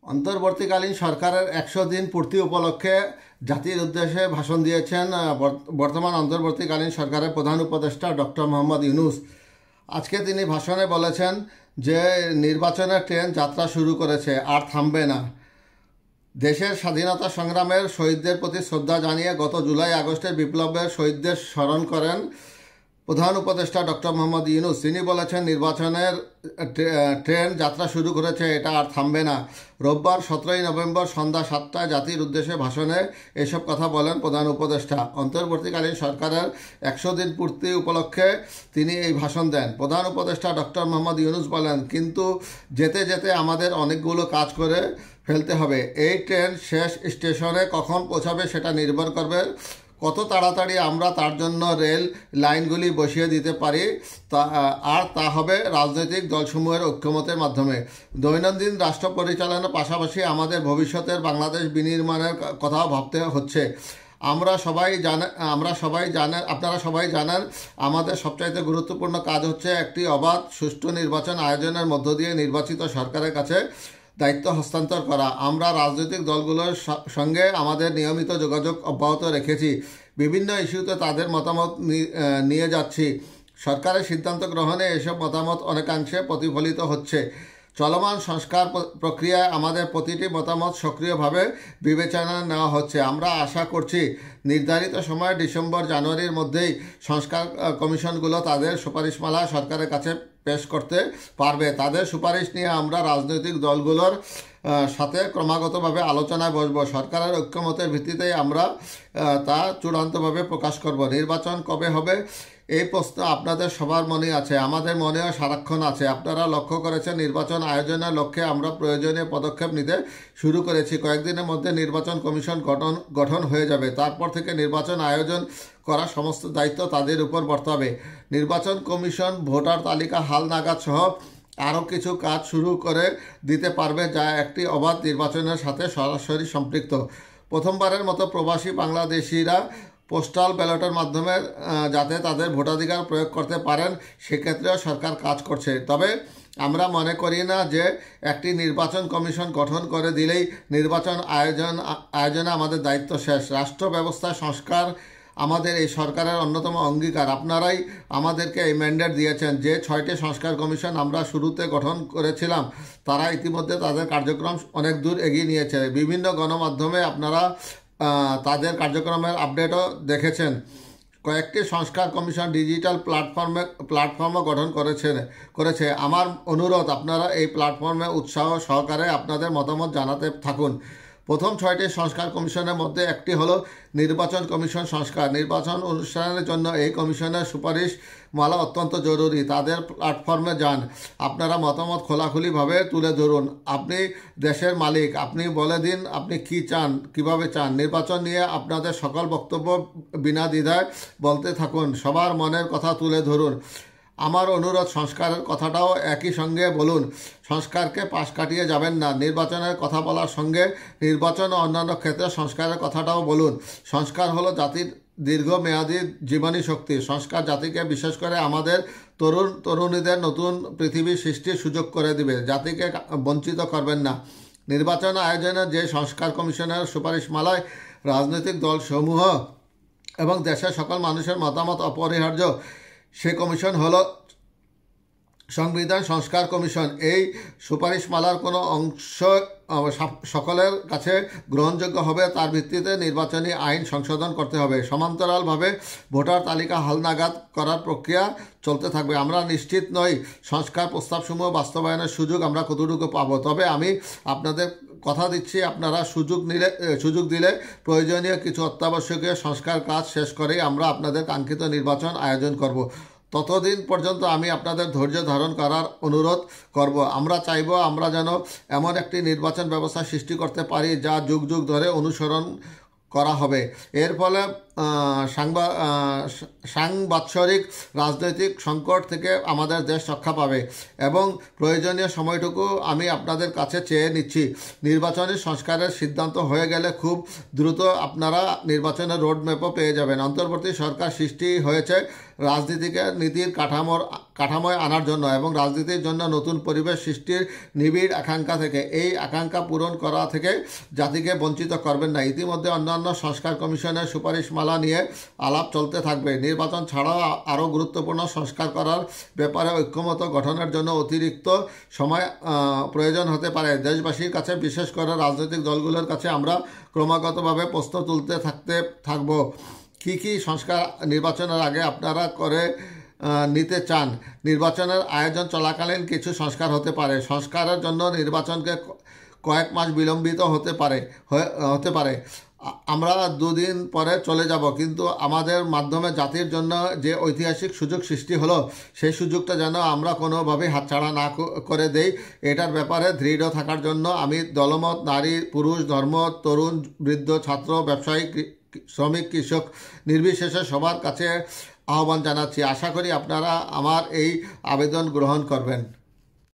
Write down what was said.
অন্তর্বর্তীকালীন সরকারের ১০০ দিন পূর্তি উপলক্ষে জাতির উদ্দেশ্যে ভাষণ দিয়েছেন বর্তমান অন্তর্বর্তীকালীন সরকারের প্রধান উপদেষ্টা ডক্টর মোহাম্মদ ইউনূস। আজকে তিনি ভাষণে বলেছেন যে নির্বাচনের ট্রেন যাত্রা শুরু করেছে, আর থামবে না। দেশের স্বাধীনতা সংগ্রামের শহীদদের প্রতি শ্রদ্ধা জানিয়ে গত জুলাই আগস্টের বিপ্লবের শহীদদের স্মরণ করেন প্রধান উপদেষ্টা ডক্টর মোহাম্মদ ইউনূস। তিনি বলেছেন নির্বাচনের ট্রেন যাত্রা শুরু করেছে, এটা আর থামবে না। রোববার ১৭ই নভেম্বর সন্ধ্যা ৭টায় জাতির উদ্দেশ্যে ভাষণে এসব কথা বলেন প্রধান উপদেষ্টা। অন্তর্বর্তীকালীন সরকারের ১০০ দিন পূর্তি উপলক্ষে তিনি এই ভাষণ দেন। প্রধান উপদেষ্টা ডক্টর মোহাম্মদ ইউনূস বলেন, কিন্তু যেতে যেতে আমাদের অনেকগুলো কাজ করে ফেলতে হবে। এই ট্রেন শেষ স্টেশনে কখন পৌঁছাবে সেটা নির্ভর করবে কত তাড়াতাড়ি আমরা তার জন্য রেল লাইনগুলি বসিয়ে দিতে পারি, আর তা হবে রাজনৈতিক দলসমূহের ঐক্যমতের মাধ্যমে। দৈনন্দিন রাষ্ট্র পরিচালনার পাশাপাশি আমাদের ভবিষ্যতের বাংলাদেশ বিনির্মাণের কথাও ভাবতে হচ্ছে। আপনারা সবাই জানেন আমাদের সবচাইতে গুরুত্বপূর্ণ কাজ হচ্ছে একটি অবাধ সুষ্ঠু নির্বাচন আয়োজনের মধ্য দিয়ে নির্বাচিত সরকারের কাছে দায়িত্ব হস্তান্তর করা। আমরা রাজনৈতিক দলগুলোর সঙ্গে আমাদের নিয়মিত যোগাযোগ অব্যাহত রেখেছি। বিভিন্ন ইস্যুতে তাদের মতামত নিয়ে যাচ্ছি। সরকারের সিদ্ধান্ত গ্রহণে এসব মতামত অনেকাংশে প্রতিফলিত হচ্ছে। চলমান সংস্কার প্রক্রিয়ায় আমাদের প্রতিটি মতামত সক্রিয়ভাবে বিবেচনায় নেওয়া হচ্ছে। আমরা আশা করছি নির্ধারিত সময় ডিসেম্বর-জানুয়ারির মধ্যেই সংস্কার কমিশনগুলো তাদের সুপারিশমালা সরকারের কাছে পেশ করতে পারবে। তাদের সুপারিশ নিয়ে আমরা রাজনৈতিক দলগুলোর সাথে ক্রমাগতভাবে আলোচনায় বসব। সরকারের ঐক্যমতের ভিত্তিতেই আমরা তা চূড়ান্তভাবে প্রকাশ করব। নির্বাচন কবে হবে এই প্রশ্ন আপনাদের সবার মনেই আছে, আমাদের মনেও সারাক্ষণ আছে। আপনারা লক্ষ্য করেছেন নির্বাচন আয়োজনের লক্ষ্যে আমরা প্রয়োজনীয় পদক্ষেপ নিতে শুরু করেছি। কয়েকদিনের মধ্যে নির্বাচন কমিশন গঠন হয়ে যাবে। তারপর থেকে নির্বাচন আয়োজন করার সমস্ত দায়িত্ব তাদের উপর বর্তাবে। নির্বাচন কমিশন ভোটার তালিকা হালনাগাদ সহ আরও কিছু কাজ শুরু করে দিতে পারবে, যা একটি অবাধ নির্বাচনের সাথে সরাসরি সম্পৃক্ত। প্রথমবারের মতো প্রবাসী বাংলাদেশিরা পোস্টাল ব্যালটের মাধ্যমে যাতে তাদের ভোটাধিকার প্রয়োগ করতে পারেন সেক্ষেত্রেও সরকার কাজ করছে। তবে আমরা মনে করি না যে একটি নির্বাচন কমিশন গঠন করে দিলেই নির্বাচন আয়োজনে আমাদের দায়িত্ব শেষ। রাষ্ট্র ব্যবস্থায় সংস্কার আমাদের এই সরকারের অন্যতম অঙ্গীকার। আপনারাই আমাদেরকে এই ম্যান্ডেট দিয়েছেন। যে 6টি সংস্কার কমিশন আমরা শুরুতে গঠন করেছিলাম তারা ইতিমধ্যে তাদের কার্যক্রম অনেক দূর এগিয়ে নিয়েছে। বিভিন্ন গণমাধ্যমে আপনারা তাদের কার্যক্রমের আপডেটও দেখেছেন। কয়েকটি সংস্কার কমিশন ডিজিটাল প্ল্যাটফর্মও গঠন করেছে। আমার অনুরোধ, আপনারা এই প্ল্যাটফর্মে উৎসাহ সহকারে আপনাদের মতামত জানাতে থাকুন। প্রথম 6টি সংস্কার কমিশনের মধ্যে একটি হলো নির্বাচন কমিশন সংস্কার। নির্বাচন অনুষ্ঠানের জন্য এই কমিশনের সুপারিশ মালা অত্যন্ত জরুরি। তাদের প্ল্যাটফর্মে যান, আপনারা মতামত খোলাখুলিভাবে তুলে ধরুন। আপনি দেশের মালিক, আপনি বলে দিন আপনি কি চান, কিভাবে চান। নির্বাচন নিয়ে আপনাদের সকল বক্তব্য বিনা দ্বিধায় বলতে থাকুন, সবার মনের কথা তুলে ধরুন। আমার অনুরোধ, সংস্কারের কথাটাও একই সঙ্গে বলুন। সংস্কারকে পাশ কাটিয়ে যাবেন না। নির্বাচনের কথা বলার সঙ্গে নির্বাচন ও অন্যান্য ক্ষেত্রে সংস্কারের কথাটাও বলুন। সংস্কার হলো জাতির দীর্ঘমেয়াদী জীবনী শক্তি। সংস্কার জাতিকে, বিশেষ করে আমাদের তরুণীদের নতুন পৃথিবী সৃষ্টির সুযোগ করে দিবে। জাতিকে বঞ্চিত করবেন না। নির্বাচন আয়োজনের যে সংস্কার কমিশনের সুপারিশমালায় রাজনৈতিক দলসমূহ এবং দেশের সকল মানুষের মতামত অপরিহার্য, সে কমিশন হলো সংবিধান সংস্কার কমিশন। এই সুপারিশমালার কোনো অংশ সকলের কাছে গ্রহণযোগ্য হবে তার ভিত্তিতে নির্বাচনী আইন সংশোধন করতে হবে। সমান্তরালভাবে ভোটার তালিকা হালনাগাদ করার প্রক্রিয়া চলতে থাকবে। আমরা নিশ্চিত নই সংস্কার প্রস্তাবসমূহ বাস্তবায়নের সুযোগ আমরা কতটুকু পাব। তবে আমি আপনাদের কথা দিচ্ছি, আপনারা সুযোগ দিলে প্রয়োজনীয় কিছু অত্যাবশ্যকীয় সংস্কার কাজ শেষ করেই আমরা আপনাদের কাঙ্ক্ষিত নির্বাচন আয়োজন করব। ততদিন পর্যন্ত আমি আপনাদের ধৈর্য ধারণ করার অনুরোধ করব। আমরা চাইব আমরা যেন এমন একটি নির্বাচন ব্যবস্থা সৃষ্টি করতে পারি যা যুগ যুগ ধরে অনুসরণ করা হবে। এর ফলে সাংবৎসরিক রাজনৈতিক সংকট থেকে আমাদের দেশ রক্ষা পাবে এবং প্রয়োজনীয় সময়টুকু আমি আপনাদের কাছে চেয়ে নিচ্ছি। নির্বাচনী সংস্কারের সিদ্ধান্ত হয়ে গেলে খুব দ্রুত আপনারা নির্বাচনের রোডম্যাপও পেয়ে যাবেন। অন্তর্বর্তী সরকার সৃষ্টি হয়েছে রাজনীতিকে নীতির কাঠামোয় আনার জন্য এবং রাজনীতির জন্য নতুন পরিবেশ সৃষ্টির নিবিড় আকাঙ্ক্ষা থেকে। এই আকাঙ্ক্ষা পূরণ করা থেকে জাতিকে বঞ্চিত করবেন না। ইতিমধ্যে অন্যান্য সংস্কার কমিশনের সুপারিশমালা নিয়ে আলাপ চলতে থাকবে। নির্বাচন ছাড়াও আরও গুরুত্বপূর্ণ সংস্কার করার ব্যাপারে ঐক্যমত গঠনের জন্য অতিরিক্ত সময় প্রয়োজন হতে পারে। দেশবাসীর কাছে, বিশেষ করে রাজনৈতিক দলগুলোর কাছে আমরা ক্রমাগতভাবে প্রশ্ন তুলতে থাকব। কি সংস্কার নির্বাচনের আগে আপনারা করে নিতে চান? নির্বাচনের আয়োজন চলাকালীন কিছু সংস্কার হতে পারে। সংস্কারের জন্য নির্বাচনকে কয়েক মাস বিলম্বিত হতে পারে। আমরা 2 দিন পরে চলে যাব, কিন্তু আমাদের মাধ্যমে জাতির জন্য যে ঐতিহাসিক সুযোগ সৃষ্টি হলো সেই সুযোগটা যেন আমরা কোনোভাবেই হাতছাড়া না করে দেই। এটার ব্যাপারে দৃঢ় থাকার জন্য আমি দলমত, নারী, পুরুষ, ধর্ম, তরুণ, বৃদ্ধ, ছাত্র, ব্যবসায়ী, শ্রমিক, কৃষক নির্বিশেষে সবার কাছে আহ্বান জানাচ্ছি। আশা করি আপনারা আমার এই আবেদন গ্রহণ করবেন।